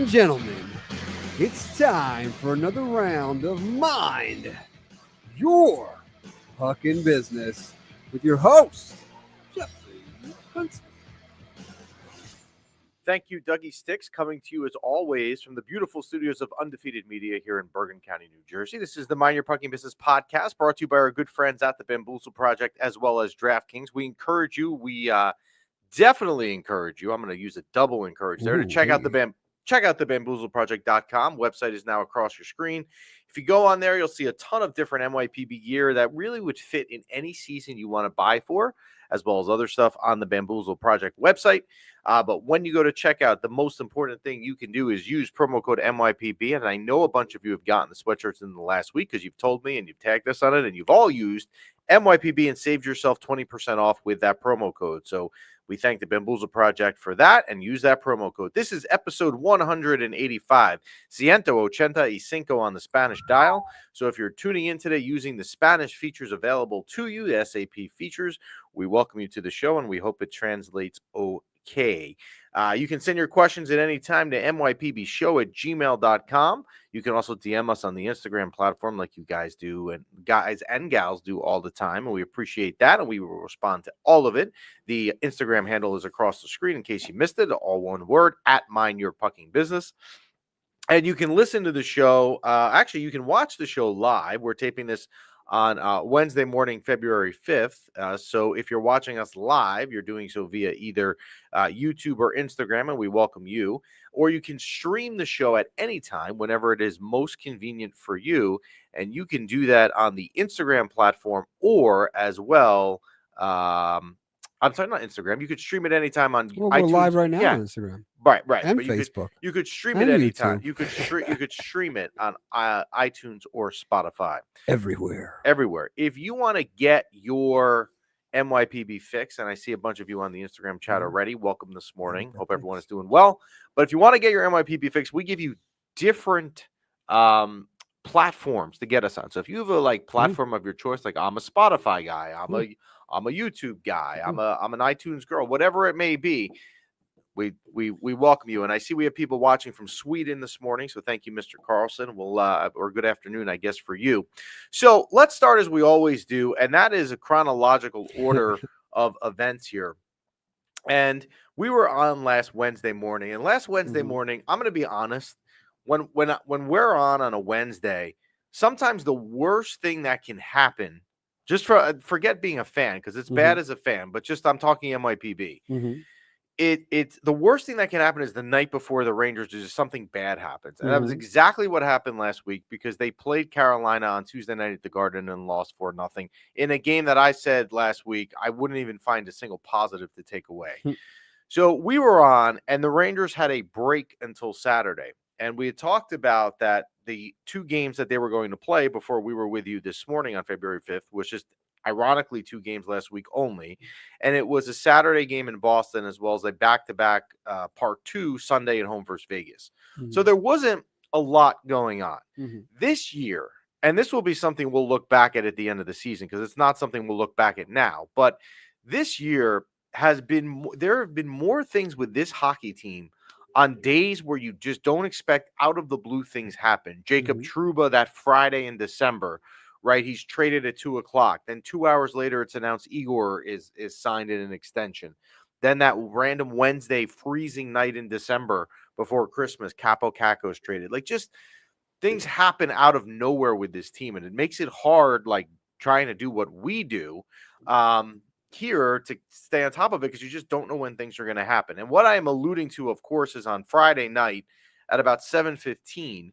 and gentlemen, it's time for another round of Mind Your Fucking Business with your host, Jeffrey Huntsman. Thank you, Dougie Sticks, coming to you as always from the beautiful studios of Undefeated Media here in Bergen County, New Jersey. This is the Mind Your Fucking Business podcast brought to you by our good friends at the Bamboozle Project as well as DraftKings. We encourage you, definitely encourage you. I'm going to use a double encourage there to check out the bamboozleproject.com. Website is now across your screen. If you go on there, you'll see a ton of different MYPB gear that really would fit in any season you want to buy for, as well as other stuff on the Bamboozle Project website. But when you go to checkout, the most important thing you can do is use promo code MYPB. And I know a bunch of you have gotten the sweatshirts in the last week because you've told me and you've tagged us on it, and you've all used MYPB and saved yourself 20% off with that promo code. So we thank the Bamboozle Project for that and use that promo code. This is episode 185, Ciento Ochenta y Cinco on the Spanish dial. So if you're tuning in today using the Spanish features available to you, the SAP features, we welcome you to the show and we hope it translates okay. You can send your questions at any time to mypbshow@gmail.com. You can also DM us on the Instagram platform like you guys do and guys and gals do all the time. And we appreciate that. And we will respond to all of it. The Instagram handle is across the screen in case you missed it. All one word, at Mind Your Fucking Business. And you can listen to the show. Actually, you can watch the show live. We're taping this on Wednesday morning, February 5th. So if you're watching us live, you're doing so via either YouTube or Instagram, and we welcome you. Or you can stream the show at any time, whenever it is most convenient for you. And you can do that on the Instagram platform or as well. I'm sorry, not Instagram. You could stream it anytime on Well, iTunes. we're live right now on Instagram. Right. And but Facebook. You could stream and it anytime. YouTube. You could stream it on iTunes or Spotify. Everywhere. If you want to get your MYPB fix, and I see a bunch of you on the Instagram chat already, welcome this morning. Hope everyone is doing well. But if you want to get your MYPB fix, we give you different platforms to get us on. So if you have a platform of your choice, like I'm a Spotify guy, I'm a YouTube guy, I'm an iTunes girl, whatever it may be, we welcome you. And I see we have people watching from Sweden this morning, so thank you, Mr. Carlson. Or good afternoon, I guess, for you. So let's start as we always do, and that is a chronological order of events here. And we were on last Wednesday morning, and last Wednesday morning, I'm going to be honest, when we're on a Wednesday, sometimes the worst thing that can happen, just forget being a fan, because it's bad as a fan, but just I'm talking MYPB. It's the worst thing that can happen is the night before the Rangers do something bad happens. And that was exactly what happened last week, because they played Carolina on Tuesday night at the Garden and lost 4-0 in a game that I said last week I wouldn't even find a single positive to take away. So we were on, and the Rangers had a break until Saturday. And we had talked about that the two games that they were going to play before we were with you this morning on February 5th was just ironically 2 games last week only. And it was a Saturday game in Boston as well as a back-to-back part 2 Sunday at home versus Vegas. So there wasn't a lot going on. This year, and this will be something we'll look back at the end of the season, because it's not something we'll look back at now. But this year there have been more things with this hockey team on days where you just don't expect out of the blue things happen. Jacob Trouba that Friday in December, right? He's traded at 2:00. Then 2 hours later, it's announced Igor is signed in an extension. Then that random Wednesday freezing night in December before Christmas, Capo Caco's traded. Just things happen out of nowhere with this team, and it makes it hard, trying to do what we do here to stay on top of it, because you just don't know when things are going to happen. And what I am alluding to, of course, is on Friday night at about 7:15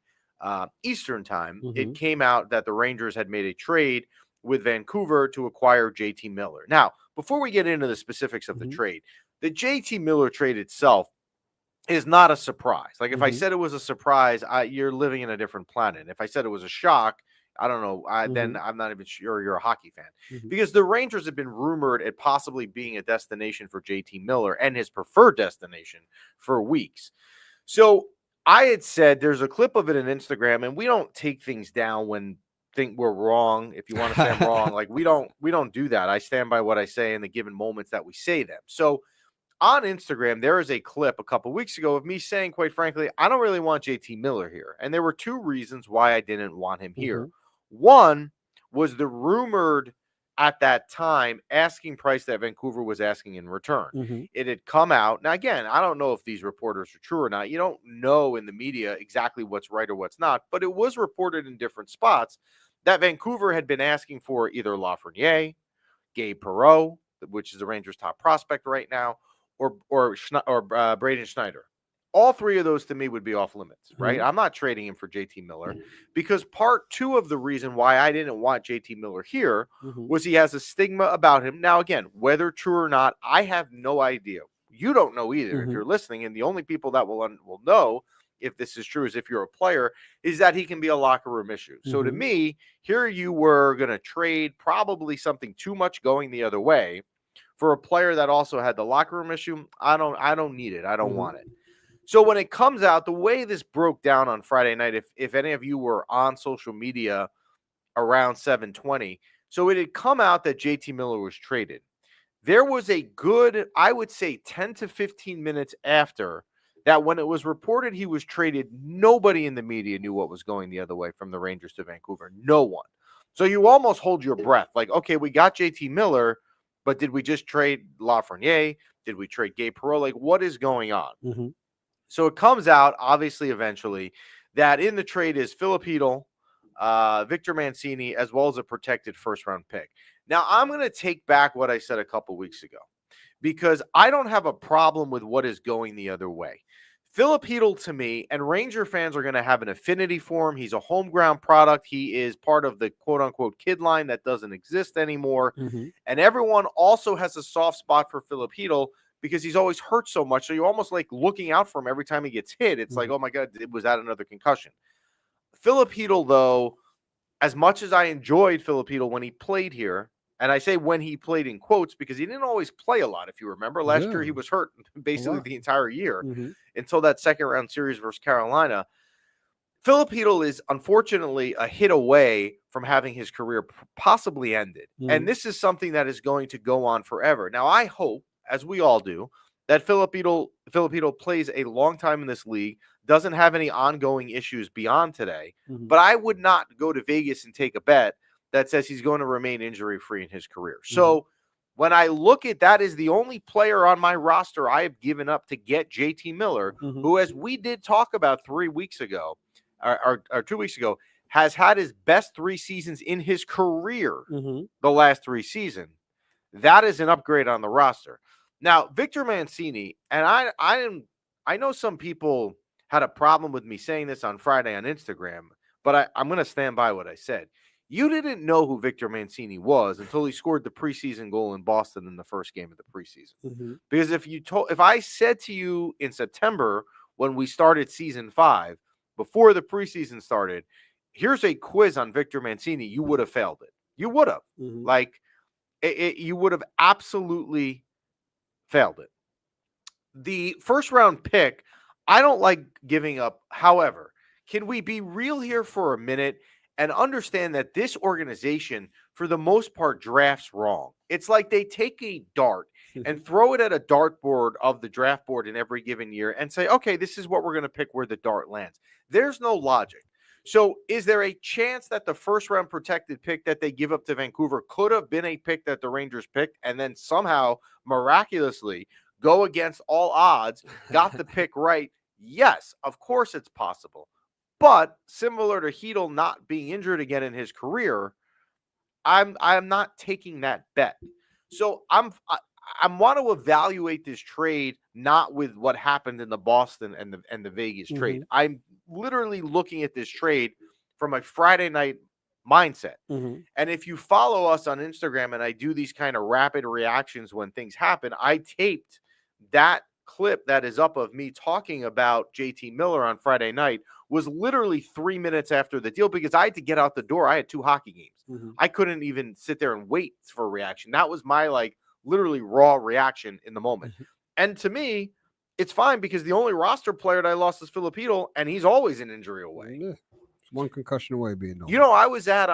Eastern time, it came out that the Rangers had made a trade with Vancouver to acquire JT Miller. Now, before we get into the specifics of the trade, the JT Miller trade itself is not a surprise. If I said it was a surprise, you're living in a different planet. If I said it was a shock, I don't know. Then I'm not even sure you're a hockey fan, because the Rangers have been rumored at possibly being a destination for JT Miller and his preferred destination for weeks. So I had said there's a clip of it on Instagram, and we don't take things down when think we're wrong. If you want to say I'm wrong, we don't do that. I stand by what I say in the given moments that we say them. So on Instagram, there is a clip a couple weeks ago of me saying, quite frankly, I don't really want JT Miller here. And there were two reasons why I didn't want him here. One was the rumored at that time asking price that Vancouver was asking in return. It had come out. Now, again, I don't know if these reporters are true or not. You don't know in the media exactly what's right or what's not, but it was reported in different spots that Vancouver had been asking for either Lafreniere, Gabe Perreault, which is the Rangers' top prospect right now, or Braden Schneider. All three of those to me would be off limits, right? I'm not trading him for JT Miller because part two of the reason why I didn't want JT Miller here was he has a stigma about him. Now, again, whether true or not, I have no idea. You don't know either if you're listening, and the only people that will know if this is true is if you're a player, is that he can be a locker room issue. So to me, here you were going to trade probably something too much going the other way for a player that also had the locker room issue. I don't need it. I don't want it. So when it comes out, the way this broke down on Friday night, if any of you were on social media around 7:20, so it had come out that JT Miller was traded. There was a good, I would say 10 to 15 minutes after that, when it was reported he was traded, nobody in the media knew what was going the other way from the Rangers to Vancouver. No one. So you almost hold your breath. Like, okay, we got JT Miller, but did we just trade Lafreniere? Did we trade Gabe Perreault? Like, what is going on? So it comes out, obviously, eventually, that in the trade is Filip Chytil, Victor Mancini, as well as a protected first-round pick. Now, I'm going to take back what I said a couple weeks ago because I don't have a problem with what is going the other way. Filip Chytil, to me, and Ranger fans are going to have an affinity for him. He's a home ground product. He is part of the quote-unquote kid line that doesn't exist anymore. And everyone also has a soft spot for Filip Chytil because he's always hurt so much. So you're almost like looking out for him every time he gets hit. It's like, oh, my God, was that another concussion? Filip Chytil, though, as much as I enjoyed Filip Chytil when he played here, and I say when he played in quotes because he didn't always play a lot, if you remember. Last year he was hurt basically the entire year until that second-round series versus Carolina. Filip Chytil is unfortunately a hit away from having his career possibly ended. And this is something that is going to go on forever. Now, I hope, as we all do, that Filip Chytil plays a long time in this league, doesn't have any ongoing issues beyond today. But I would not go to Vegas and take a bet that says he's going to remain injury-free in his career. So when I look at that, is the only player on my roster I have given up to get JT Miller, who, as we did talk about 3 weeks ago, or 2 weeks ago, has had his best 3 seasons in his career the last 3 seasons. That is an upgrade on the roster. Now, Victor Mancini, and I know some people had a problem with me saying this on Friday on Instagram, but I'm going to stand by what I said. You didn't know who Victor Mancini was until he scored the preseason goal in Boston in the first game of the preseason. Because if I said to you in September when we started season 5, before the preseason started, here's a quiz on Victor Mancini, you would have failed it. You would have. Like, you would have absolutely failed it. The first round pick, I don't like giving up. However, can we be real here for a minute and understand that this organization, for the most part, drafts wrong? It's like they take a dart and throw it at a dartboard of the draft board in every given year and say, okay, this is what we're going to pick where the dart lands. There's no logic. So is there a chance that the first round protected pick that they give up to Vancouver could have been a pick that the Rangers picked and then somehow miraculously go against all odds, got the pick right? Yes, of course it's possible. But similar to Chytil not being injured again in his career, I'm not taking that bet. So I want to evaluate this trade not with what happened in the Boston and the Vegas trade. I'm literally looking at this trade from a Friday night mindset. And if you follow us on Instagram and I do these kind of rapid reactions when things happen, I taped that clip that is up of me talking about JT Miller on Friday night was literally 3 minutes after the deal because I had to get out the door. I had 2 hockey games. I couldn't even sit there and wait for a reaction. That was my literally raw reaction in the moment. And to me, it's fine because the only roster player that I lost is Filip Chytil, and he's always an injury away. One concussion away being normal. You know, I was at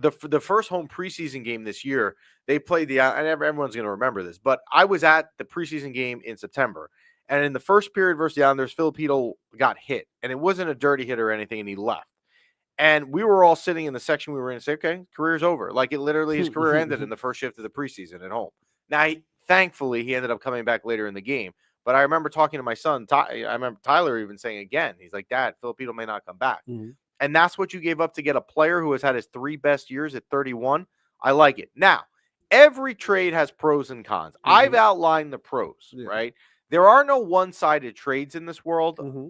the first home preseason game this year, they played and everyone's going to remember this, but I was at the preseason game in September, and in the first period versus the Islanders, Filipino got hit, and it wasn't a dirty hit or anything, and he left. And we were all sitting in the section we were in and say, okay, career's over. Like, it literally, his career ended in the first shift of the preseason at home. Now, thankfully, he ended up coming back later in the game. But I remember talking to my son. I remember Tyler even saying again, he's like, Dad, Filipino may not come back. Mm-hmm. And that's what you gave up to get a player who has had his 3 best years at 31. I like it. Now, every trade has pros and cons. Mm-hmm. I've outlined the pros, right? There are no one-sided trades in this world. Mm-hmm.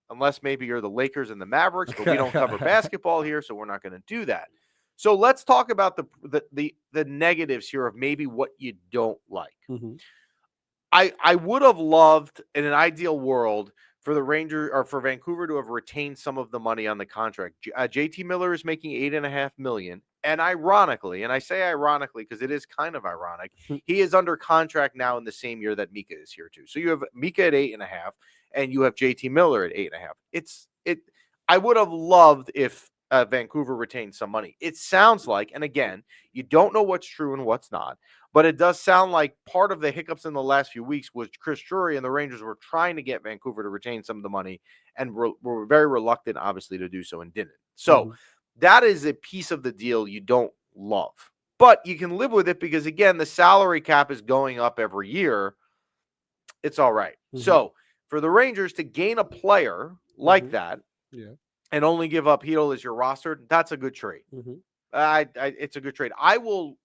Unless maybe you're the Lakers and the Mavericks, but we don't cover basketball here, so we're not going to do that. So let's talk about the negatives here of maybe what you don't like. Mm-hmm. I would have loved, in an ideal world, for the Rangers or for Vancouver to have retained some of the money on the contract. JT Miller is making $8.5 million, and ironically, and I say ironically because it is kind of ironic, he is under contract now in the same year that Mika is here too. So you have Mika at 8.5. And you have JT Miller at 8.5. I would have loved if Vancouver retained some money. It sounds like, and again, you don't know what's true and what's not, but it does sound like part of the hiccups in the last few weeks was Chris Drury and the Rangers were trying to get Vancouver to retain some of the money and were very reluctant, obviously, to do so and didn't. So that is a piece of the deal you don't love, but you can live with it because, again, the salary cap is going up every year. It's all right. So for the Rangers to gain a player like that and only give up Hyde as your roster, that's a good trade. It's a good trade. I will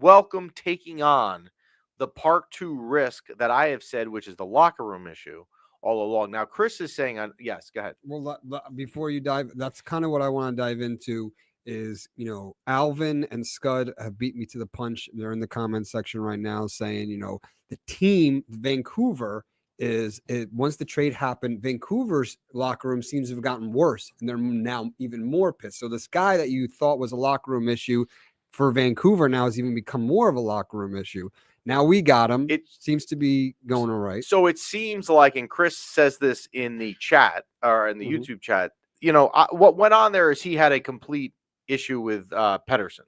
welcome taking on the part 2 risk that I have said, which is the locker room issue all along. Now, Chris is saying, yes, go ahead. Well, before you dive, that's kind of what I want to dive into is, Alvin and Scud have beat me to the punch. They're in the comment section right now saying, the team, Vancouver, once the trade happened, Vancouver's locker room seems to have gotten worse, and they're now even more pissed. So this guy that you thought was a locker room issue for Vancouver now has even become more of a locker room issue. Now we got him. It seems to be going all right. So it seems like, and Chris says this in the chat or in the YouTube chat, what went on there is he had a complete issue with Pettersson,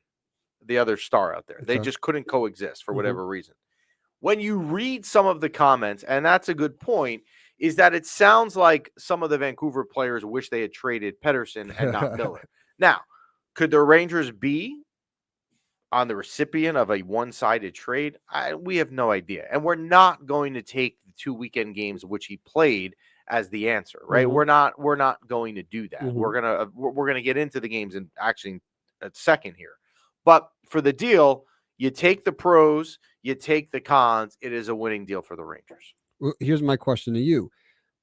the other star out there. They just couldn't coexist for whatever reason. When you read some of the comments, and that's a good point, is that it sounds like some of the Vancouver players wish they had traded Pettersson and not Miller. Now, could the Rangers be on the recipient of a one-sided trade? We have no idea. And we're not going to take the 2 weekend games which he played as the answer, right? We're not going to do that. We're gonna get into the games in actually a second here. But for the deal, you take the pros, you take the cons. It is a winning deal for the Rangers. Well, here's my question to you.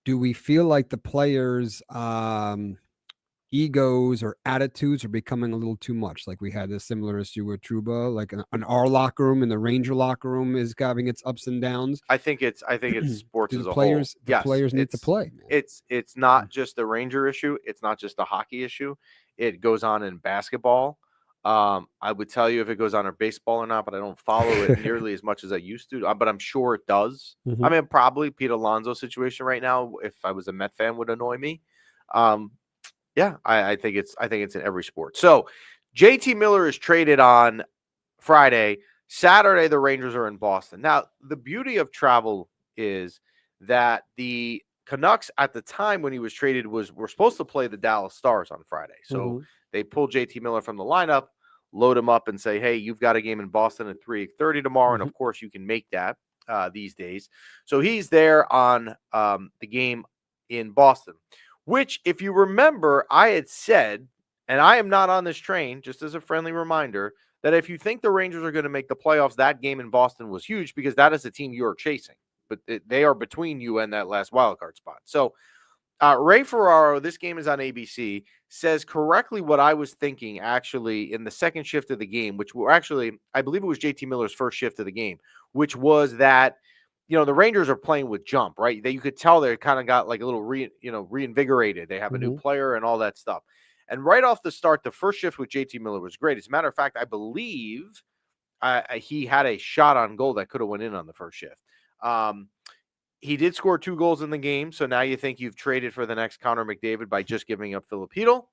Do we feel like the players' egos or attitudes are becoming a little too much? Like we had a similar issue with Trouba, like an our locker room and the Ranger locker room is having its ups and downs. I think it's sports as a players, whole. The players need to play. Man. It's not just the Ranger issue. It's not just a hockey issue. It goes on in basketball. I would tell you if it goes on in baseball or not, but I don't follow it nearly as much as I used to. But I'm sure it does. I mean, probably Pete Alonso's situation right now, if I was a Met fan, would annoy me. Yeah, I think it's in every sport. So JT Miller is traded on Friday. Saturday, the Rangers are in Boston. Now, the beauty of travel is that the Canucks at the time when he was traded were supposed to play the Dallas Stars on Friday. So they pulled JT Miller from the lineup, load him up and say, hey, you've got a game in Boston at 3:30 tomorrow. And of course you can make that these days. So he's there on the game in Boston, which if you remember, I had said, and I am not on this train, just as a friendly reminder, that if you think the Rangers are going to make the playoffs, that game in Boston was huge because that is the team you are chasing. But they are between you and that last wildcard spot. So Ray Ferraro, this game is on ABC, says correctly what I was thinking actually in the second shift of the game, which were actually, I believe it was JT Miller's first shift of the game, which was that, the Rangers are playing with jump, right? That you could tell they kind of got like a little reinvigorated. They have a new player and all that stuff. And right off the start, the first shift with JT Miller was great. As a matter of fact, I believe he had a shot on goal that could have went in on the first shift. He did score 2 goals in the game, so now you think you've traded for the next Connor McDavid by just giving up Filipino.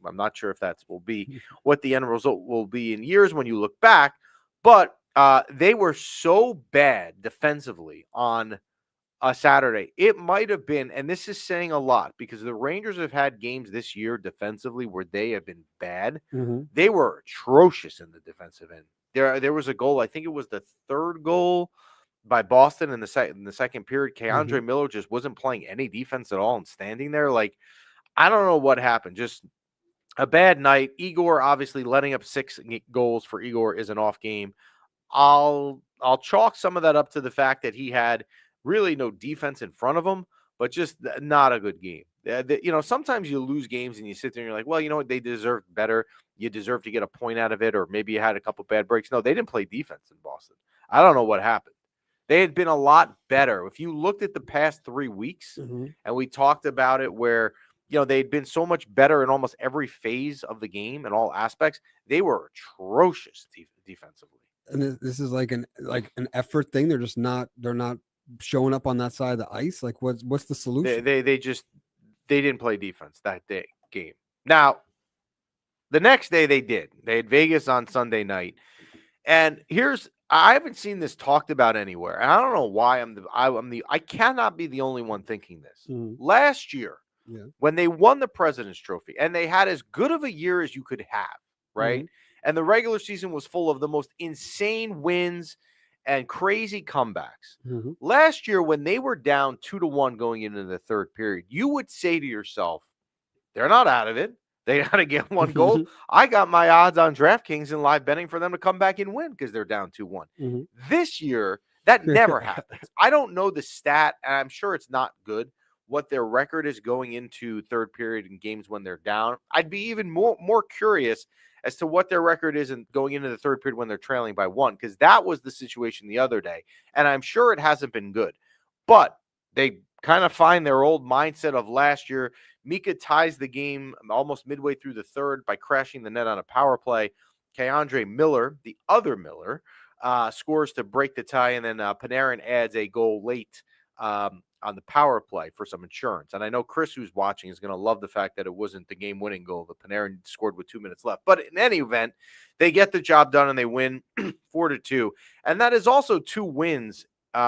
I'm not sure if that will be what the end result will be in years when you look back, but they were so bad defensively on a Saturday. It might have been, and this is saying a lot because the Rangers have had games this year defensively where they have been bad. They were atrocious in the defensive end. There was a goal, I think it was the third goal by Boston in the second period. Keandre Miller just wasn't playing any defense at all and standing there. Like, I don't know what happened. Just a bad night. Igor obviously letting up 6 goals for Igor is an off game. I'll chalk some of that up to the fact that he had really no defense in front of him, but just not a good game. Sometimes you lose games and you sit there and you're like, well, you know what? They deserved better. You deserve to get a point out of it, or maybe you had a couple bad breaks. No, they didn't play defense in Boston. I don't know what happened. They had been a lot better. If you looked at the past 3 weeks, and we talked about it where, they'd been so much better in almost every phase of the game in all aspects, they were atrocious defensively. And this is like an effort thing. They're not showing up on that side of the ice. Like, what's the solution? They didn't play defense that game. Now, the next day they did. They had Vegas on Sunday night, and I haven't seen this talked about anywhere, and I don't know why I cannot be the only one thinking this. Last year, when they won the President's Trophy, and they had as good of a year as you could have, right? And the regular season was full of the most insane wins and crazy comebacks. Last year, when they were down 2-1 going into the third period, you would say to yourself, they're not out of it. They got to get 1 goal. I got my odds on DraftKings and live betting for them to come back and win because they're down 2-1. This year, that never happens. I don't know the stat, and I'm sure it's not good, what their record is going into third period in games when they're down. I'd be even more curious as to what their record is in going into the third period when they're trailing by 1, because that was the situation the other day, and I'm sure it hasn't been good. But they kind of find their old mindset of last year. Mika ties the game almost midway through the third by crashing the net on a power play. Keandre Miller, the other Miller, scores to break the tie, and then Panarin adds a goal late on the power play for some insurance. And I know Chris, who's watching, is going to love the fact that it wasn't the game-winning goal that Panarin scored with 2 minutes left. But in any event, they get the job done and they win 4-2. And that is also 2 wins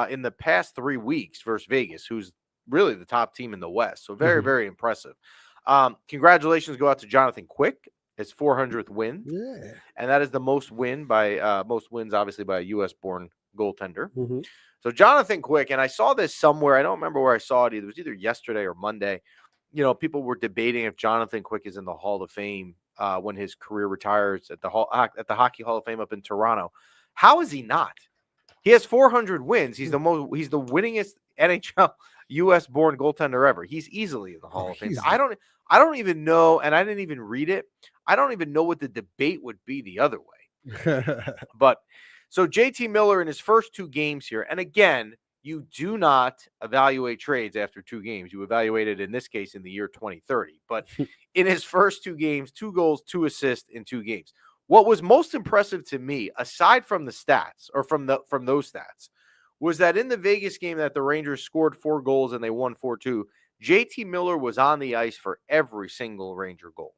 in the past 3 weeks versus Vegas, who's really the top team in the West. So very, very impressive. Congratulations go out to Jonathan Quick, his 400th win. Yeah. And that is the most wins, obviously, by a U.S.-born goaltender. So Jonathan Quick, and I saw this somewhere. I don't remember where I saw it. It was either yesterday or Monday. People were debating if Jonathan Quick is in the Hall of Fame when his career retires at the Hockey Hall of Fame up in Toronto. How is he not? He has 400 wins. He's the winningest NHL U.S.-born goaltender ever. He's easily in the Hall of Fame. I don't even know, and I didn't even read it. I don't even know what the debate would be the other way. But so JT Miller in his first 2 games here, and again, you do not evaluate trades after 2 games. You evaluate it, in this case, in the year 2030. But in his first 2 games, 2 goals, 2 assists in 2 games. What was most impressive to me, aside from the stats, or from those stats, was that in the Vegas game that the Rangers scored 4 goals and they won 4-2, JT Miller was on the ice for every single Ranger goal.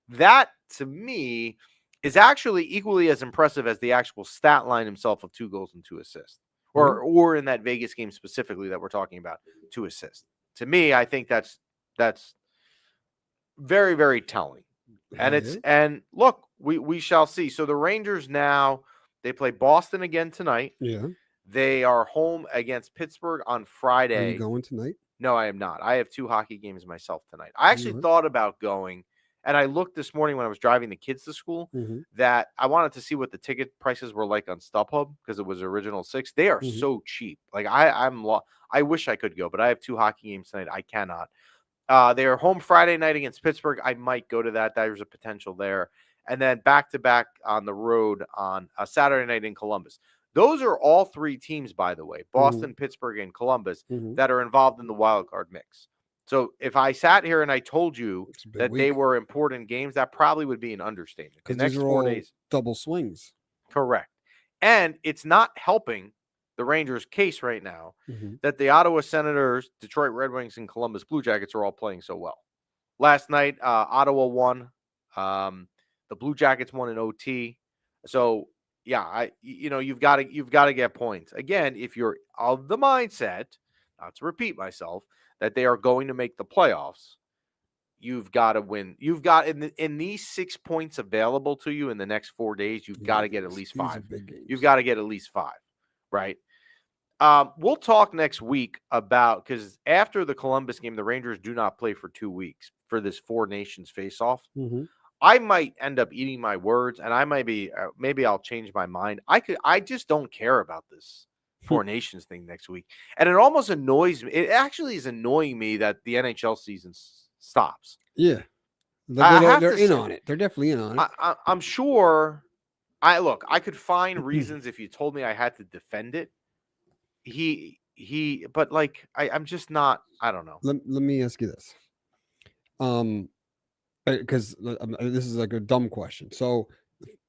That, to me, is actually equally as impressive as the actual stat line himself of 2 goals and 2 assists. Or in that Vegas game specifically that we're talking about, 2 assists. To me, I think that's very, very telling. And look, we shall see. So the Rangers now, they play Boston again tonight. Yeah. They are home against Pittsburgh on Friday. Are you going tonight? No, I am not. I have 2 hockey games myself tonight. I actually thought about going, and I looked this morning when I was driving the kids to school that I wanted to see what the ticket prices were like on StubHub because it was original 6. They are so cheap. Like I wish I could go, but I have 2 hockey games tonight. I cannot. They are home Friday night against Pittsburgh. I might go to that. There's a potential there. And then back-to-back on the road on a Saturday night in Columbus. Those are all 3 teams, by the way, Boston, Pittsburgh, and Columbus, that are involved in the wild card mix. So if I sat here and I told you that they were important games, that probably would be an understatement. Because these are all double swings. Correct. And it's not helping the Rangers' case right now that the Ottawa Senators, Detroit Red Wings, and Columbus Blue Jackets are all playing so well. Last night, Ottawa won The Blue Jackets won in OT. So yeah, you've got to get points. Again, if you're of the mindset, not to repeat myself, that they are going to make the playoffs, you've got to win. You've got in these 6 points available to you in the next 4 days, you've got to get at least 5. You've got to get at least 5, right? We'll talk next week about, because after the Columbus game, the Rangers do not play for 2 weeks for this Four Nations face-off. Mm-hmm. I might end up eating my words, and I might be maybe I'll change my mind. I just don't care about this Four Nations thing next week, and it almost annoys me. It actually is annoying me that the NHL season stops. Yeah, they're in on it. They're definitely in on it. I'm sure. I could find reasons if you told me I had to defend it. But like I'm just not. I don't know. Let me ask you this. Because this is like a dumb question. So,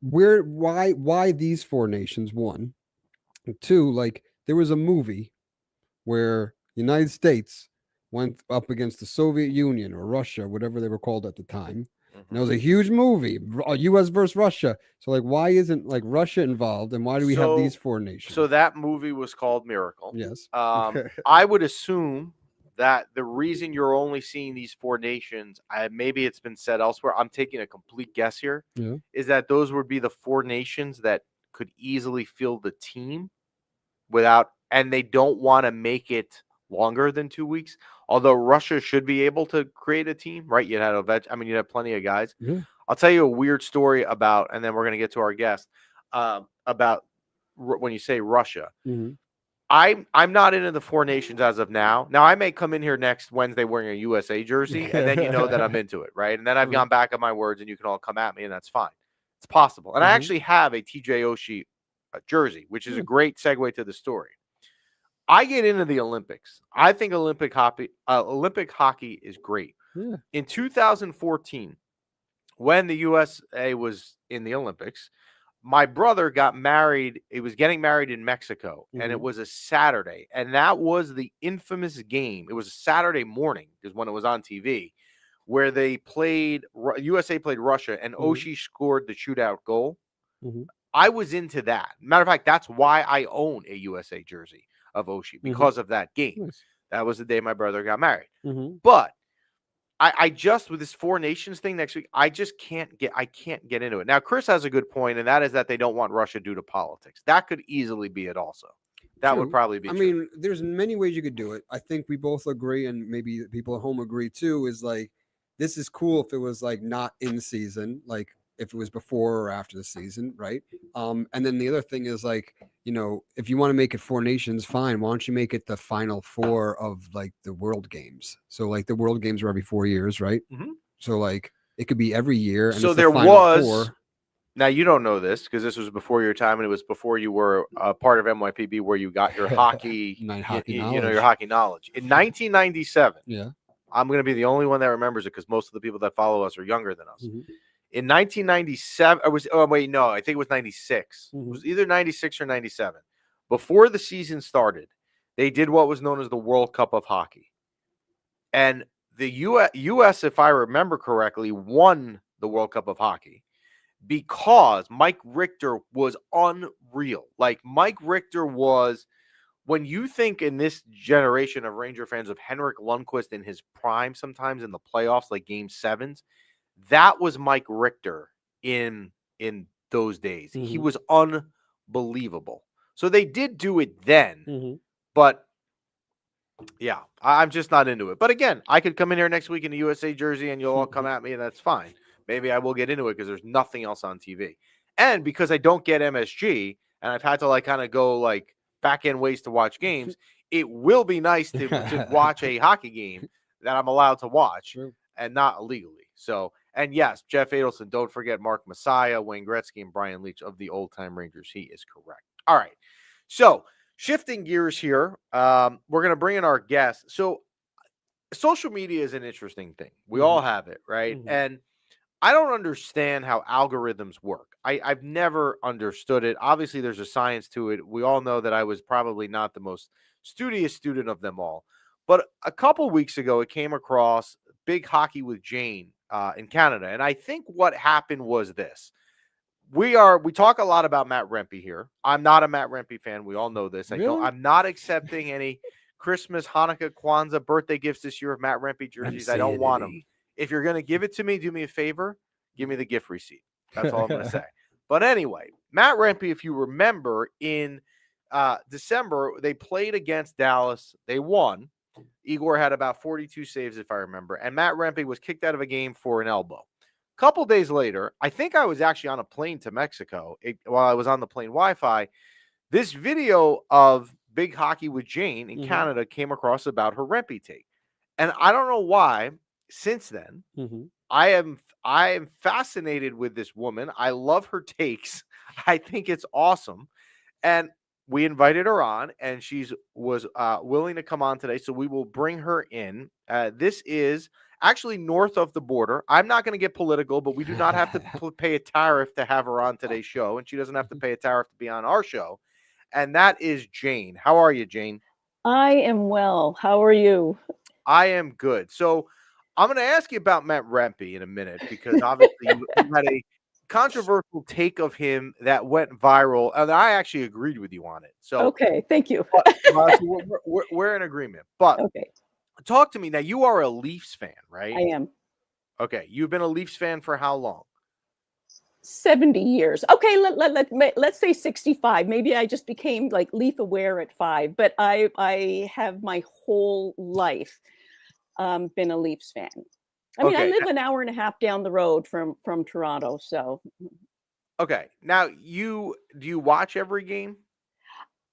why these Four Nations? One, and two, like there was a movie where the United States went up against the Soviet Union or Russia, whatever they were called at the time. And it was a huge movie, U.S. versus Russia. So, like, why isn't like Russia involved, and why do we have these Four Nations? So that movie was called Miracle. Yes. I would assume that the reason you're only seeing these Four Nations, maybe it's been said elsewhere, I'm taking a complete guess here, is that those would be the Four Nations that could easily field the team and they don't want to make it longer than 2 weeks. Although Russia should be able to create a team, right? You'd have plenty of guys. Yeah. I'll tell you a weird story about, and then we're going to get to our guest, about when you say Russia. Mm-hmm. I'm not into the Four Nations as of now. Now, I may come in here next Wednesday wearing a USA jersey, and then you know that I'm into it, right? And then I've gone back on my words, and you can all come at me, and that's fine. It's possible. And I actually have a TJ Oshie jersey, which is a great segue to the story. I get into the Olympics. I think Olympic hockey is great. Yeah. In 2014, when the USA was in the Olympics, my brother got married. He was getting married in Mexico, and it was a Saturday. And that was the infamous game. It was a Saturday morning, is when it was on TV, where USA played Russia, and Oshie scored the shootout goal. I was into that. Matter of fact, that's why I own a USA jersey of Oshie, because of that game. Nice. That was the day my brother got married. But I just, with this Four Nations thing next week, I can't get into it. Now, Chris has a good point, and that is that they don't want Russia due to politics. That could easily be it also. That would probably be true. Mean, there's many ways you could do it. I think we both agree, and maybe people at home agree too, is like, this is cool if it was like not in season, like if it was before or after the season, right? And then the other thing is like, if you want to make it Four Nations, fine. Why don't you make it the Final Four of like the World Games? So like the World Games are every 4 years, right? So like it could be every year. And so there was. Four. Now you don't know this because this was before your time, and it was before you were a part of MYPB, where you got your hockey, your hockey knowledge. In 1997, I'm going to be the only one that remembers it because most of the people that follow us are younger than us. In 1997, I think it was 96. It was either 96 or 97. Before the season started, they did what was known as the World Cup of Hockey. And the U.S., if I remember correctly, won the World Cup of Hockey because Mike Richter was unreal. Like, Mike Richter was, when you think in this generation of Ranger fans of Henrik Lundqvist in his prime, sometimes in the playoffs, like Game 7s, that was Mike Richter in those days. He was unbelievable. So they did do it then, but yeah, I'm just not into it. But again, I could come in here next week in a USA jersey and you'll all come at me, and that's fine. Maybe I will get into it because there's nothing else on TV. And because I don't get MSG and I've had to like kind of go like back end ways to watch games, it will be nice to watch a hockey game that I'm allowed to watch and not illegally. So, and yes, Jeff Adelson, don't forget Mark Messiah, Wayne Gretzky, and Brian Leach of the Old Time Rangers. He is correct. All right. So, shifting gears here, we're going to bring in our guest. So, social media is an interesting thing. We all have it, right? And I don't understand how algorithms work. I've never understood it. Obviously, there's a science to it. We all know that I was probably not the most studious student of them all. But a couple weeks ago, it came across Big Hockey with Jane in Canada. And I think what happened was this. We talk a lot about Matt Rempe here. I'm not a Matt Rempe fan. We all know this. Really? I'm not accepting any Christmas, Hanukkah, Kwanzaa, birthday gifts this year of Matt Rempe jerseys. I don't want them. If you're going to give it to me, do me a favor. Give me the gift receipt. That's all I'm going to say. But anyway, Matt Rempe, if you remember, in December, they played against Dallas. They won. Igor had about 42 saves, if I remember. And Matt Rempe was kicked out of a game for an elbow. A couple days later, I think I was actually on a plane to Mexico while I was on the plane Wi-Fi. This video of Big Hockey with Jane in Canada came across about her Rempe take. And I don't know why, since then, I am fascinated with this woman. I love her takes. I think it's awesome. And we invited her on, and she was willing to come on today. So we will bring her in. This is actually north of the border. I'm not going to get political, but we do not have to pay a tariff to have her on today's show, and she doesn't have to pay a tariff to be on our show. And that is Jane. How are you, Jane? I am well. How are you? I am good. So I'm going to ask you about Matt Rempe in a minute, because obviously you had a controversial take of him that went viral, and I actually agreed with you on it. So okay, thank you. we're in agreement. But okay, talk to me now. You are a Leafs fan, right? I am. Okay, you've been a Leafs fan for how long? 70 years. Okay, let's say 65. Maybe I just became like Leaf aware at 5, but I have my whole life been a Leafs fan. I mean, I live an hour and a half down the road from Toronto, so. Okay, now do you watch every game?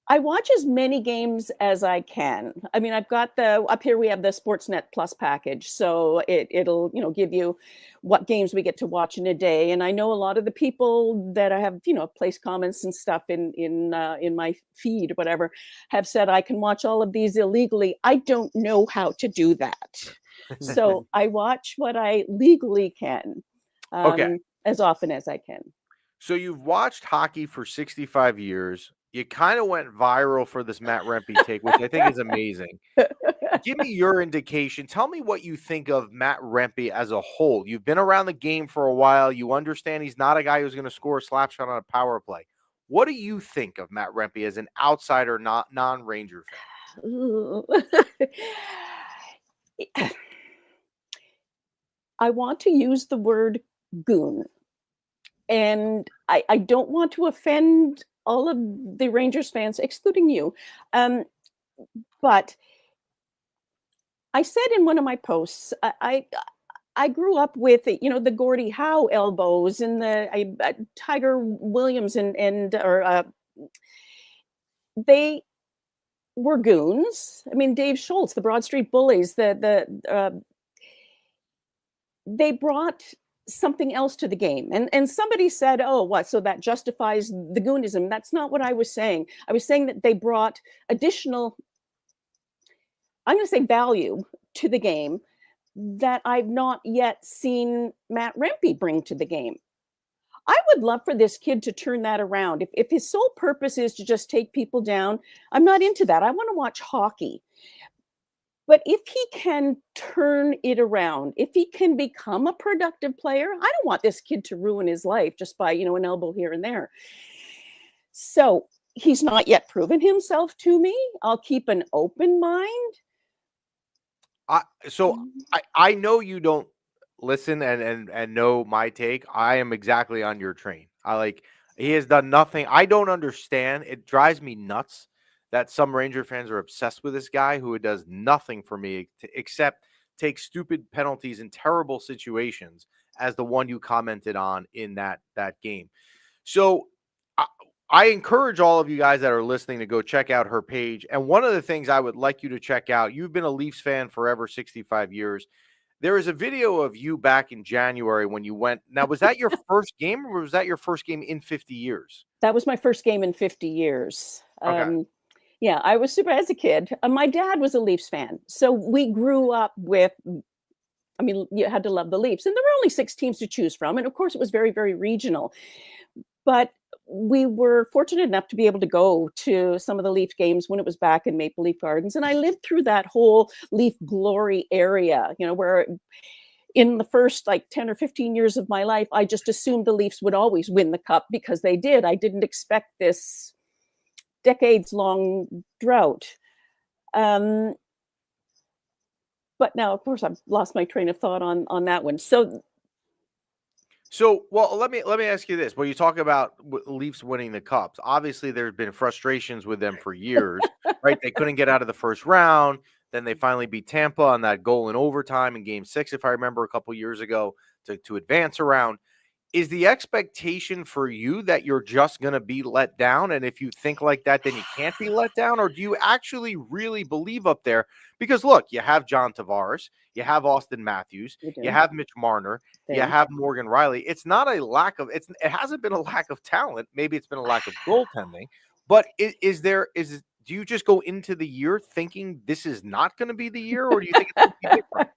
I watch as many games as I can. I mean, I've got up here we have the Sportsnet Plus package, so it'll give you what games we get to watch in a day. And I know a lot of the people that I have placed comments and stuff in my feed or whatever have said I can watch all of these illegally. I don't know how to do that, so I watch what I legally can, as often as I can. So you've watched hockey for 65 years. You kind of went viral for this Matt Rempe take, which I think is amazing. Give me your indication. Tell me what you think of Matt Rempe as a whole. You've been around the game for a while. You understand he's not a guy who's going to score a slap shot on a power play. What do you think of Matt Rempe as an outsider, non-Ranger fan? I want to use the word goon. And I don't want to offend all of the Rangers fans, excluding you. But I said in one of my posts, I grew up with the Gordie Howe elbows and the Tiger Williams and they were goons. I mean, Dave Schultz, the Broad Street Bullies, they brought something else to the game. And somebody said, oh, what? So that justifies the goonism. That's not what I was saying. I was saying that they brought additional, I'm going to say, value to the game that I've not yet seen Matt Rempe bring to the game. I would love for this kid to turn that around. If his sole purpose is to just take people down, I'm not into that. I want to watch hockey. But if he can turn it around, if he can become a productive player, I don't want this kid to ruin his life just by, an elbow here and there. So he's not yet proven himself to me. I'll keep an open mind. I know you don't listen and know my take. I am exactly on your train. He has done nothing. I don't understand. It drives me nuts that some Ranger fans are obsessed with this guy who does nothing for me except take stupid penalties in terrible situations, as the one you commented on in that game. So I encourage all of you guys that are listening to go check out her page. And one of the things I would like you to check out, you've been a Leafs fan forever, 65 years. There is a video of you back in January when you went. Now, was that your first game, or was that your first game in 50 years? That was my first game in 50 years. Okay. Yeah, I was super as a kid. My dad was a Leafs fan. So we grew up with, you had to love the Leafs. And there were only 6 teams to choose from. And of course, it was very, very regional. But we were fortunate enough to be able to go to some of the Leaf games when it was back in Maple Leaf Gardens. And I lived through that whole Leaf glory area, where in the first like 10 or 15 years of my life, I just assumed the Leafs would always win the cup because they did. I didn't expect this decades-long drought. But now, of course, I've lost my train of thought on that one. So, well, let me ask you this. Well, you talk about Leafs winning the cups. Obviously, there's been frustrations with them for years, right? They couldn't get out of the first round. Then they finally beat Tampa on that goal in overtime in Game 6, if I remember, a couple years ago to advance around. Is the expectation for you that you're just going to be let down? And if you think like that, then you can't be let down? Or do you actually really believe up there? Because look, you have John Tavares, you have Austin Matthews, you have Mitch Marner, you have Morgan Riley. It's not a lack of, it hasn't been a lack of talent. Maybe it's been a lack of goaltending, but do you just go into the year thinking this is not going to be the year, or do you think it's going to be different?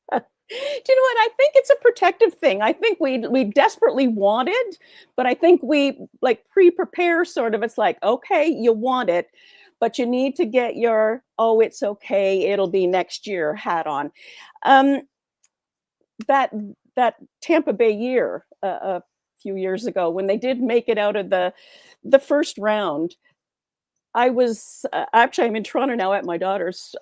Do you know what? I think it's a protective thing. I think we desperately wanted, but I think we like pre-prepare sort of. It's like, okay, you want it, but you need to get your, oh, it's okay, it'll be next year hat on. That Tampa Bay year a few years ago when they did make it out of the first round, I was actually, I'm in Toronto now at my daughter's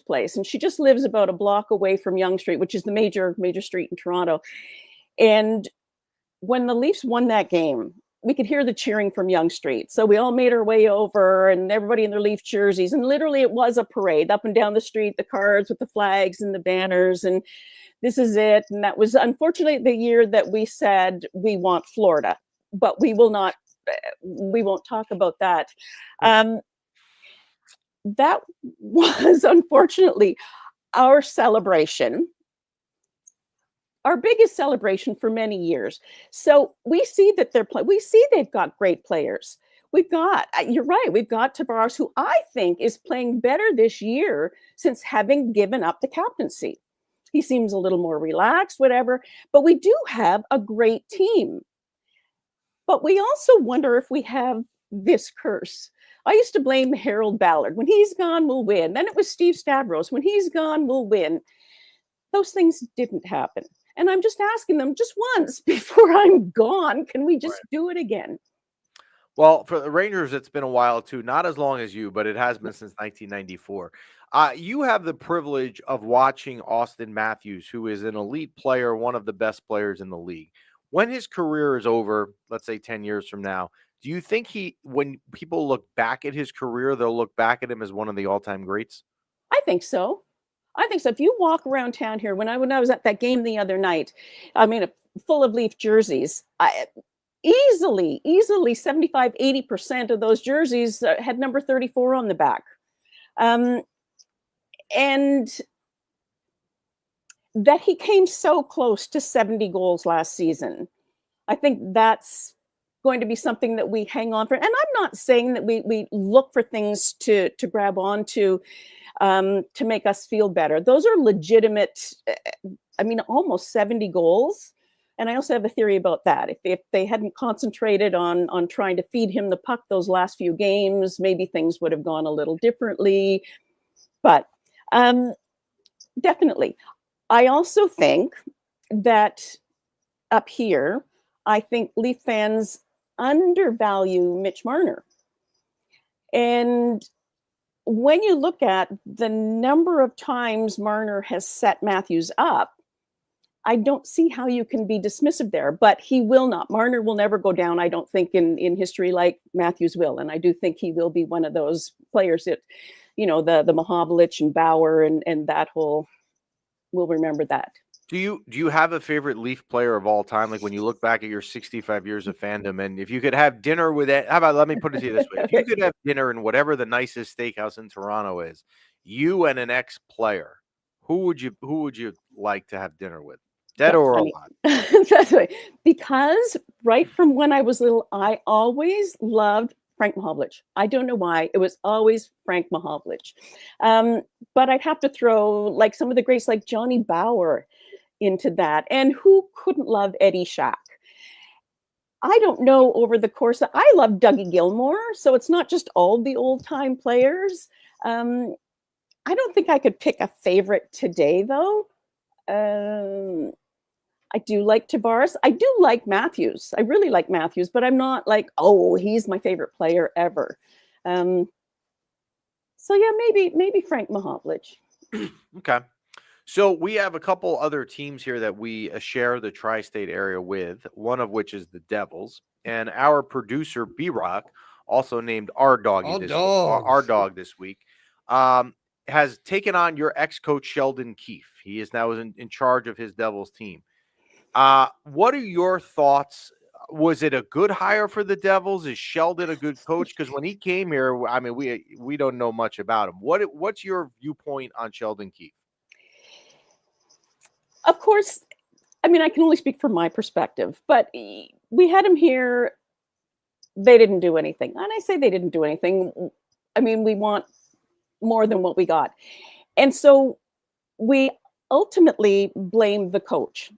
place, and she just lives about a block away from Yonge Street, which is the major street in Toronto. And when the Leafs won that game, we could hear the cheering from Yonge Street. So we all made our way over, and everybody in their Leaf jerseys, and literally it was a parade up and down the street, the cars with the flags and the banners, and this is it. And that was unfortunately the year that we said we want Florida, but we won't talk about that. That was unfortunately our celebration, our biggest celebration for many years. So we see that we see they've got great players. We've got, you're right, we've got Tavares, who I think is playing better this year since having given up the captaincy. He seems a little more relaxed, whatever, but we do have a great team. But we also wonder if we have this curse. I used to blame Harold Ballard. When he's gone, we'll win. Then it was Steve Stavros. When he's gone, we'll win. Those things didn't happen. And I'm just asking them just once before I'm gone, can we just do it again? Well, for the Rangers, it's been a while too. Not as long as you, but it has been since 1994. You have the privilege of watching Austin Matthews, who is an elite player, one of the best players in the league. When his career is over, let's say 10 years from now, do you think when people look back at his career, they'll look back at him as one of the all-time greats? I think so. If you walk around town here, when I was at that game the other night, I mean, full of Leaf jerseys, easily 75, 80% of those jerseys had number 34 on the back. And that he came so close to 70 goals last season. I think that's going to be something that we hang on for. And I'm not saying that we look for things to grab onto to make us feel better. Those are legitimate, almost 70 goals. And I also have a theory about that. If they hadn't concentrated on trying to feed him the puck those last few games, maybe things would have gone a little differently. But definitely. I also think that up here, I think Leaf fans undervalue Mitch Marner. And when you look at the number of times Marner has set Matthews up, I don't see how you can be dismissive there, but he will not. Marner will never go down, I don't think, in history like Matthews will. And I do think he will be one of those players that, the Mahovlich and Bauer and that whole, we'll remember that. Do you have a favorite Leaf player of all time? Like when you look back at your 65 years of fandom, and if you could have dinner with it, let me put it to you this way. If you could have dinner in whatever the nicest steakhouse in Toronto is, you and an ex-player, who would you like to have dinner with? Dead or alive? That's right. Because right from when I was little, I always loved Frank Mahovlich. I don't know why. It was always Frank Mahovlich. But I'd have to throw like some of the greats like Johnny Bauer into that. And who couldn't love Eddie Shack? I don't know over the course of, I love Dougie Gilmore. So it's not just all the old time players. I don't think I could pick a favorite today though. I do like Tavares. I do like Matthews. I really like Matthews, but I'm not like, oh, he's my favorite player ever. So yeah, maybe Frank Mahovlich. Okay. So we have a couple other teams here that we share the tri-state area with, one of which is the Devils. And our producer, B-Rock, also named our dog this week, has taken on your ex-coach Sheldon Keefe. He is now in charge of his Devils team. What are your thoughts? Was it a good hire for the Devils? Is Sheldon a good coach? Because when he came here, I mean, we don't know much about him. What's your viewpoint on Sheldon Keefe? Of course, I mean, I can only speak from my perspective, but we had him here. They didn't do anything. And I say they didn't do anything. I mean, we want more than what we got. And so we ultimately blamed the coach.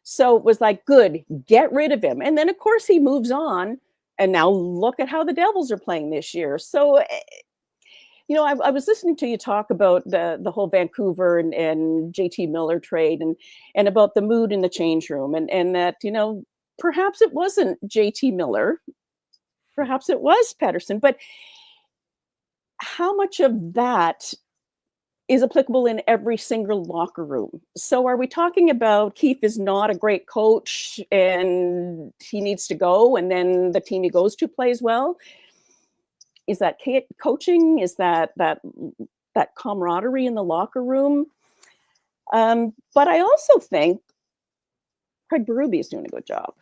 So it was like, good, get rid of him. And then, of course, he moves on. And now look at how the Devils are playing this year. So, you know, I was listening to you talk about the whole Vancouver and JT Miller trade and about the mood in the change room and that, you know, perhaps it wasn't JT Miller, perhaps it was Pettersson, but how much of that is applicable in every single locker room? So are we talking about Keefe is not a great coach and he needs to go and then the team he goes to plays well? Is that coaching? Is that camaraderie in the locker room? But I also think Craig Berube is doing a good job.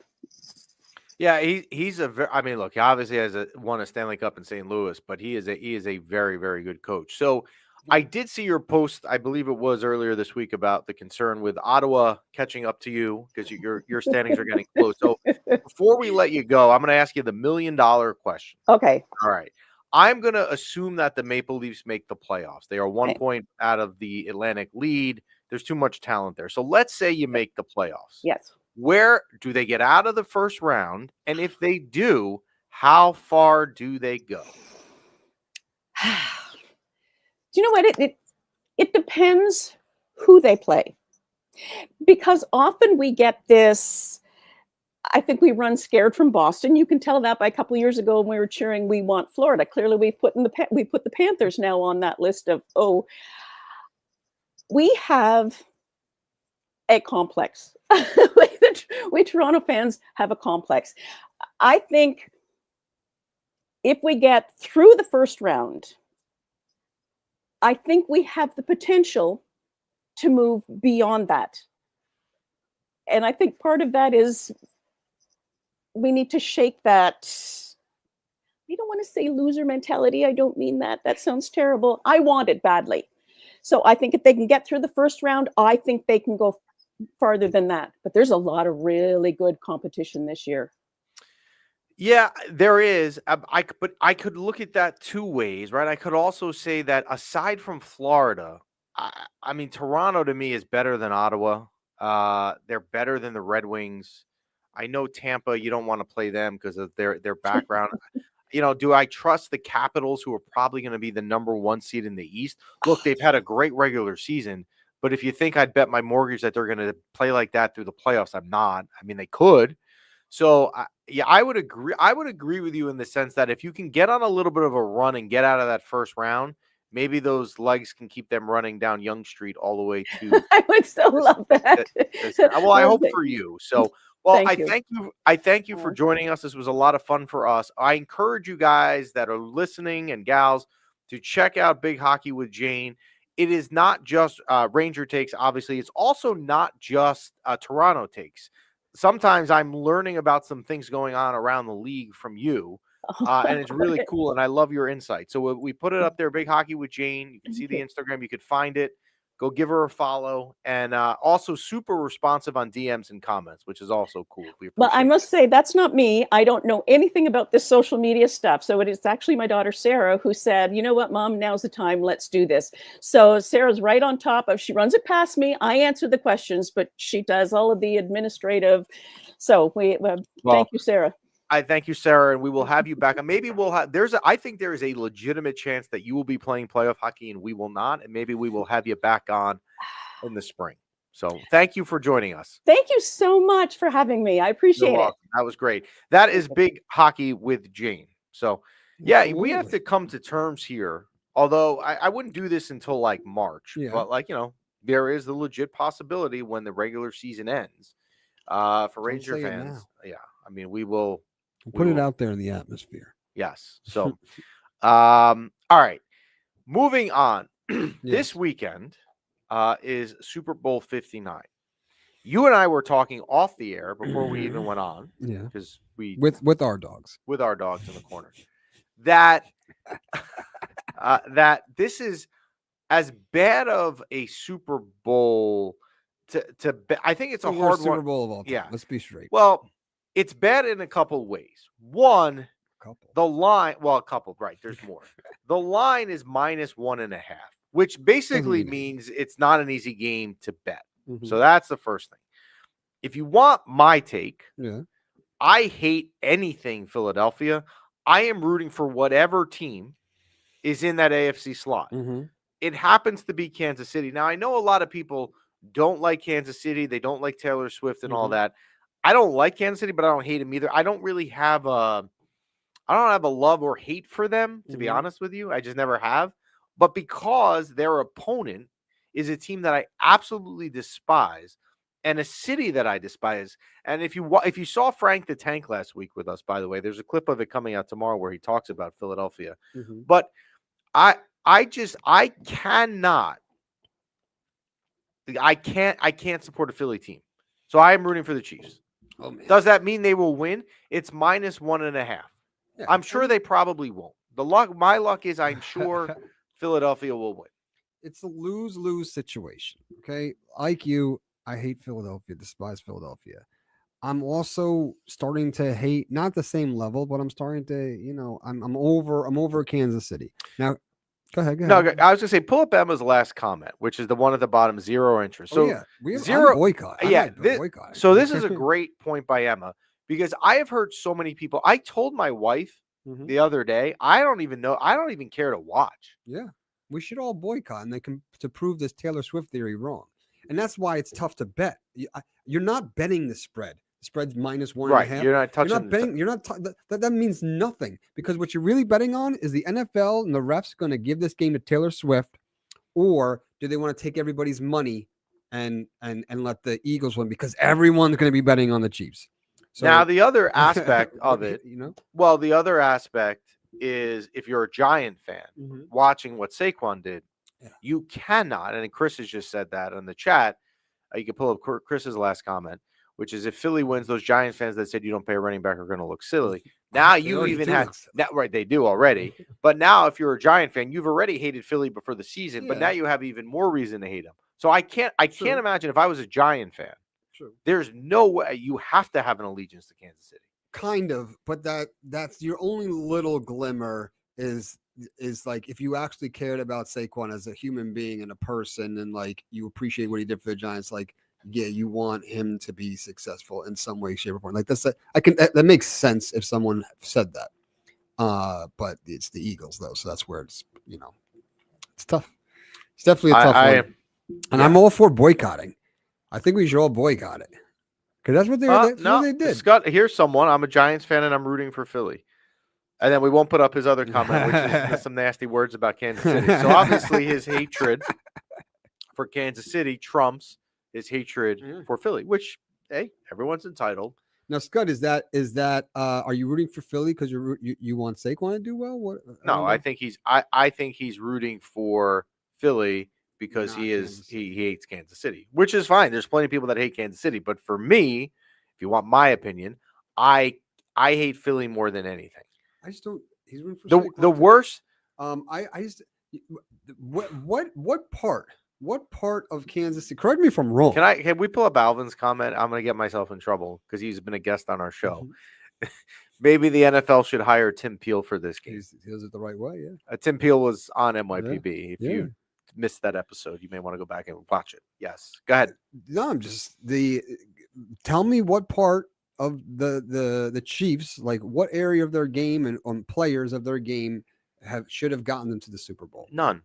Yeah, he's I mean, look, he obviously has won a Stanley Cup in St. Louis, but he is a very, very good coach. So I did see your post, I believe it was earlier this week, about the concern with Ottawa catching up to you because your standings are getting close. So before we let you go, I'm going to ask you the $1 million question. Okay. All right. I'm going to assume that the Maple Leafs make the playoffs. They are 1 point out of the Atlantic lead. There's too much talent there. So let's say you make the playoffs. Yes. Where do they get out of the first round? And if they do, how far do they go? Do you know what? It depends who they play. Because often we get this, I think we run scared from Boston. You can tell that by a couple of years ago when we were cheering, we want Florida. Clearly we put the Panthers now on that list of, we have a complex. we Toronto fans have a complex. I think if we get through the first round, I think we have the potential to move beyond that. And I think part of that is we need to shake that. I don't want to say loser mentality. I don't mean that. That sounds terrible. I want it badly. So I think if they can get through the first round, I think they can go farther than that. But there's a lot of really good competition this year. Yeah, there is. But I could look at that two ways, right? I could also say that aside from Florida, I mean, Toronto to me is better than Ottawa. They're better than the Red Wings. I know Tampa, you don't want to play them because of their background. You know, do I trust the Capitals, who are probably going to be the number 1 seed in the East? Look, they've had a great regular season, but if you think I'd bet my mortgage that they're going to play like that through the playoffs, I'm not. I mean, they could. So, yeah, I would agree. I would agree with you in the sense that if you can get on a little bit of a run and get out of that first round, maybe those legs can keep them running down Yonge Street all the way to. I would so love that. Well, I hope for you. So, well, Thank you. I thank you for joining us. This was a lot of fun for us. I encourage you guys that are listening and gals to check out Big Hockey with Jane. It is not just Ranger takes, obviously. It's also not just Toronto takes. Sometimes I'm learning about some things going on around the league from you, and it's really cool, and I love your insight. So we put it up there, Big Hockey with Jane. You can see the Instagram. You could find it. Go give her a follow, and also super responsive on DMs and comments, which is also cool. Well, I must say, that's not me. I don't know anything about this social media stuff. So it is actually my daughter, Sarah, who said, you know what, Mom, now's the time. Let's do this. So Sarah's right on top of, she runs it past me. I answer the questions, but she does all of the administrative. So thank you, Sarah. I thank you, Sarah, and we will have you back. And maybe we'll have, I think there is a legitimate chance that you will be playing playoff hockey and we will not. And maybe we will have you back on in the spring. So thank you for joining us. Thank you so much for having me. I appreciate You're it. welcome. That was great. That is big hockey with Jane. So yeah, we have Absolutely. to come to terms here. Although I wouldn't do this until like March, Yeah. but like, there is the legit possibility when the regular season ends. For Ranger say it fans, yeah, I mean, we will Put it out there in the atmosphere. Yes. So, all right, moving on. This Yes. weekend is Super Bowl 59. You and I were talking off the air before we even went on. Yeah. Because we With our dogs. with our dogs in the corner. That that this is as bad of a Super Bowl I think it's The a worst hard Super one. Bowl of all time. Yeah. Let's be straight. Well, it's bad in a couple ways. One, Couple. the line, well, a couple, right? There's more. The line is -1.5, which basically mean means it's not an easy game to bet. Mhm. So that's the first thing. If you want my take, Yeah. I hate anything Philadelphia. I am rooting for whatever team is in that AFC slot. Mhm. It happens to be Kansas City. Now, I know a lot of people don't like Kansas City. They don't like Taylor Swift and all Mhm. that. I don't like Kansas City, but I don't hate him either. I don't have a love or hate for them, to be Mhm. honest with you. I just never have. But because their opponent is a team that I absolutely despise and a city that I despise. And if you saw Frank the Tank last week with us, by the way, there's a clip of it coming out tomorrow where he talks about Philadelphia. Mhm. But I cannot I can't support a Philly team. So I am rooting for the Chiefs. Oh man. Does that mean they will win? It's -1.5. Yeah, I'm sure they probably won't. My luck is I'm sure Philadelphia will win. It's a lose-lose situation. Okay. Like you, I hate Philadelphia, despise Philadelphia. I'm also starting to hate, not the same level, but I'm starting to, I'm over Kansas City. Now, go ahead. No, I was gonna say pull up Emma's last comment, which is the one at the bottom, 0 interest. So yeah, zero boycott. yeah, boycott. So this is a great point by Emma because I have heard so many people. I told my wife Mhm. the other day, I don't even care to watch. Yeah, we should all boycott, and to prove this Taylor Swift theory wrong. And that's why it's tough to bet. You're not betting the spread. The spread's -1.5. Right, you're not touching. You're not betting. You're not. That means nothing because what you're really betting on is the NFL and the refs going to give this game to Taylor Swift, or do they want to take everybody's money and let the Eagles win because everyone's going to be betting on the Chiefs. So now the other aspect of it, well, the other aspect is if you're a Giant fan watching what Saquon did, you cannot. And Chris has just said that in the chat. You can pull up Chris's last comment, which is if Philly wins, those Giant fans that said you don't pay a running back are going to look silly. Now you even have that right. They do already. But now if you're a Giant fan, you've already hated Philly before the season, but now you have even more reason to hate them. So I can't imagine if I was a Giant fan. True. There's no way you have to have an allegiance to Kansas City. Kind of, but that's your only little glimmer is like if you actually cared about Saquon as a human being and a person and like you appreciate what he did for the Giants, like yeah, you want him to be successful in some way, shape, or form. Like that makes sense if someone said that. But it's the Eagles though, so that's where it's it's tough. It's definitely a tough one. And I'm all for boycotting. I think we should all boycott it. Because that's what they did. Scott, here's someone. I'm a Giants fan and I'm rooting for Philly. And then we won't put up his other comment, which is some nasty words about Kansas City. So obviously his hatred for Kansas City trumps his hatred for Philly, which, hey, everyone's entitled. Now, Scott, is that are you rooting for Philly because you want Saquon to do well? What? No, I think he's rooting for Philly because he hates Kansas City, which is fine. There's plenty of people that hate Kansas City, but for me, if you want my opinion, I hate Philly more than anything. I just don't. He's rooting for the worst. I just what part of Kansas City? Correct me if I'm wrong. Can we pull up Alvin's comment? I'm going to get myself in trouble because he's been a guest on our show. Maybe the NFL should hire Tim Peel for this game. He does it the right way, yeah. Tim Peel was on MYPB. Yeah. If you missed that episode, you may want to go back and watch it. Yes, go ahead. No, I'm just tell me what part of the Chiefs, like what area of their game and on players of their game should have gotten them to the Super Bowl. None.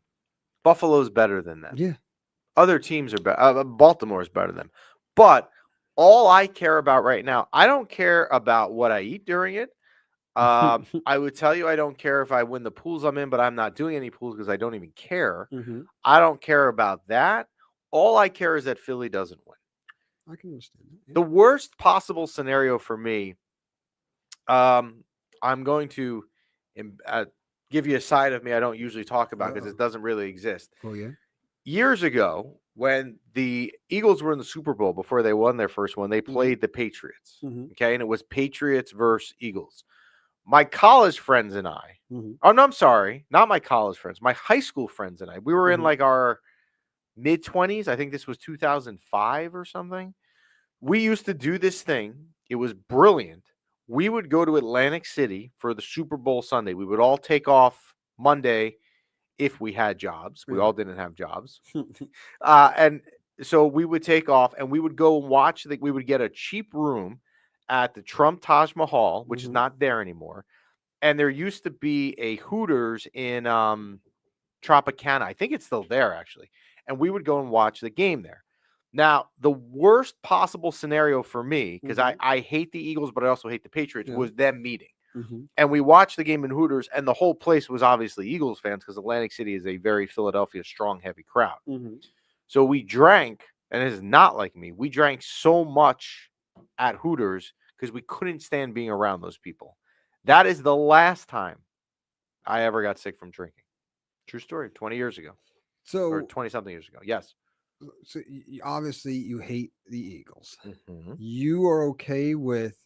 Buffalo's better than that. Yeah. Other teams are better. Baltimore is better than them. But all I care about right now, I don't care about what I eat during it. I would tell you I don't care if I win the pools I'm in, but I'm not doing any pools because I don't even care. Mhm. I don't care about that. All I care is that Philly doesn't win. I can understand that. Yeah. The worst possible scenario for me, I'm going to give you a side of me I don't usually talk about because it doesn't really exist. Oh yeah. Years ago, when the Eagles were in the Super Bowl before they won their first one, they played the Patriots. Mhm. Okay, and it was Patriots versus Eagles. My college friends and I, Mhm. oh no, I'm sorry, not my college friends, my high school friends and I, we were in Mhm. like our mid-20s. I think this was 2005 or something. We used to do this thing. It was brilliant. We would go to Atlantic City for the Super Bowl Sunday. We would all take off Monday if we had jobs. We Yeah. all didn't have jobs. And so we would take off and we would go and watch. We would get a cheap room at the Trump Taj Mahal, which is Mhm. not there anymore. And there used to be a Hooters in Tropicana. I think it's still there, actually. And we would go and watch the game there. Now, the worst possible scenario for me, because I hate the Eagles, but I also hate the Patriots, Yeah. was them meeting. Mhm. And we watched the game in Hooters, and the whole place was obviously Eagles fans because Atlantic City is a very Philadelphia strong, heavy crowd. Mhm. So we drank, and it is not like me. We drank so much at Hooters because we couldn't stand being around those people. That is the last time I ever got sick from drinking. True story. 20 years ago or So 20 something years ago. Yes. obviously you hate the Eagles. Mm-hmm. You are okay with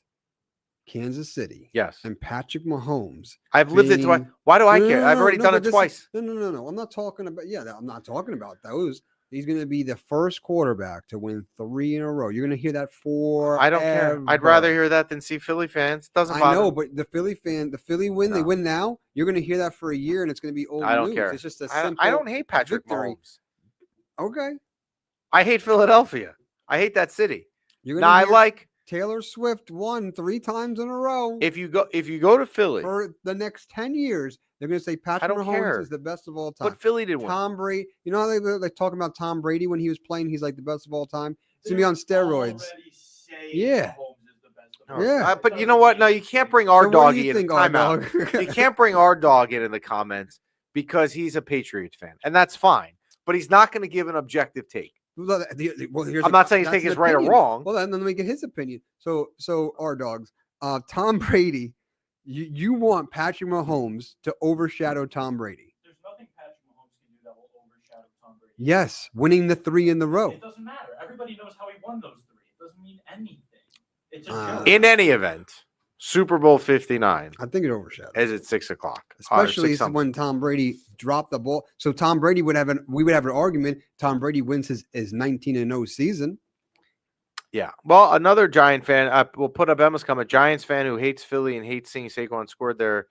Kansas City Yes. and Patrick Mahomes. I've lived it twice. being- Why do I No, care? no, I've no, already no, done but it this is- twice. No. I'm not talking about. Yeah, I'm not talking about those. He's going to be the first quarterback to win 3 in a row. You're going to hear that for. I don't care. I'd rather hear that than see Philly fans. Doesn't I bother know, me. but the Philly win. They No. win now. You're going to hear that for a year, and it's going to be old I don't news. care. It's just a simple. I don't hate Patrick victory. Mahomes. Okay, I hate Philadelphia. I hate that city. you're Now going I to hear like Taylor Swift won 3 times in a row. if you go to Philly, For the next 10 years, they're going to say Patrick don't Mahomes care. is the best of all time. but Philly didn't win. Tom Brady, you know how they talking about Tom Brady when he was playing? He's like the best of all time. He's going to be on steroids. Yeah. Yeah. But you know what? No, you can't bring our So what dog do you in. think, Time out. R-Dog? You can't bring our dog in the comments because he's a Patriots fan, and that's fine. But he's not going to give an objective take. Well, I'm not saying his that's take an is right or opinion. wrong. Well, then let me get his opinion. So R-Dogs, Tom Brady, you want Patrick Mahomes to overshadow Tom Brady. There's nothing Patrick Mahomes can do that will overshadow Tom Brady. Yes, winning the 3 in the row. It doesn't matter. Everybody knows how he won those 3. It doesn't mean anything. It's a Uh, joke. In any event, Super Bowl 59 I think it overshadows. is at 6 o'clock. Especially when Tom Brady dropped the ball. So Tom Brady we would have an argument. Tom Brady wins his 19-0 season. Yeah. Well, another Giant fan, we'll put up Emma's comment. Giants fan who hates Philly and hates seeing Saquon scored there,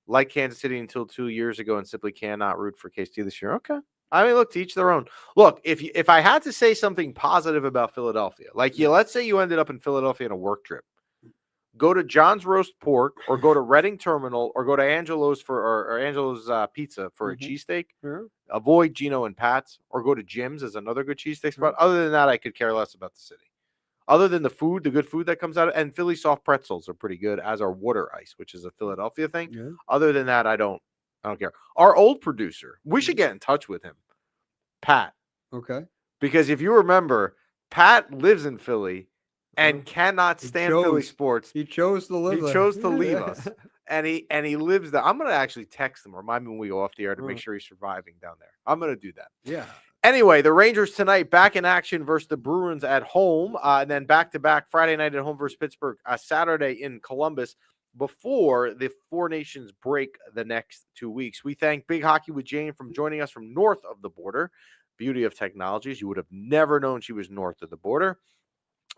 like Kansas City until 2 years ago, and simply cannot root for KC this year. Okay. I mean, look, to each their own. Look, if I had to say something positive about Philadelphia, like let's say you ended up in Philadelphia on a work trip, go to John's Roast Pork, or go to Reading Terminal, or go to Angelo's or Angelo's Pizza for a cheesesteak. Yeah. Avoid Gino and Pat's, or go to Jim's as another good cheesesteak spot. Other than that, I could care less about the city. Other than the food, the good food that comes out of, and Philly soft pretzels are pretty good, as are water ice, which is a Philadelphia thing. Yeah. Other than that, I don't care. Our old producer, we should get in touch with him, Pat, Okay. because if you remember, Pat lives in Philly and cannot stand Philly sports. He chose to live. He chose to leave us, and he lives there. I'm gonna actually text him, remind me when we go off the air to make sure he's surviving down there. I'm gonna do that. Yeah. Anyway, the Rangers tonight back in action versus the Bruins at home, and then back-to-back Friday night at home versus Pittsburgh, Saturday in Columbus before the Four Nations break the next 2 weeks. We thank Big Hockey with Jane for joining us from north of the border. Beauty of technologies. You would have never known she was north of the border.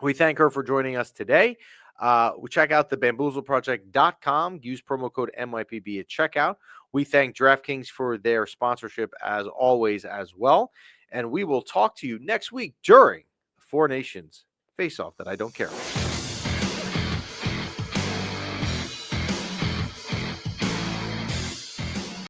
We thank her for joining us today. We check out the bamboozleproject.com. Use promo code MYPB at checkout. We thank DraftKings for their sponsorship as always as well. And we will talk to you next week during Four Nations Face-Off that I don't care about.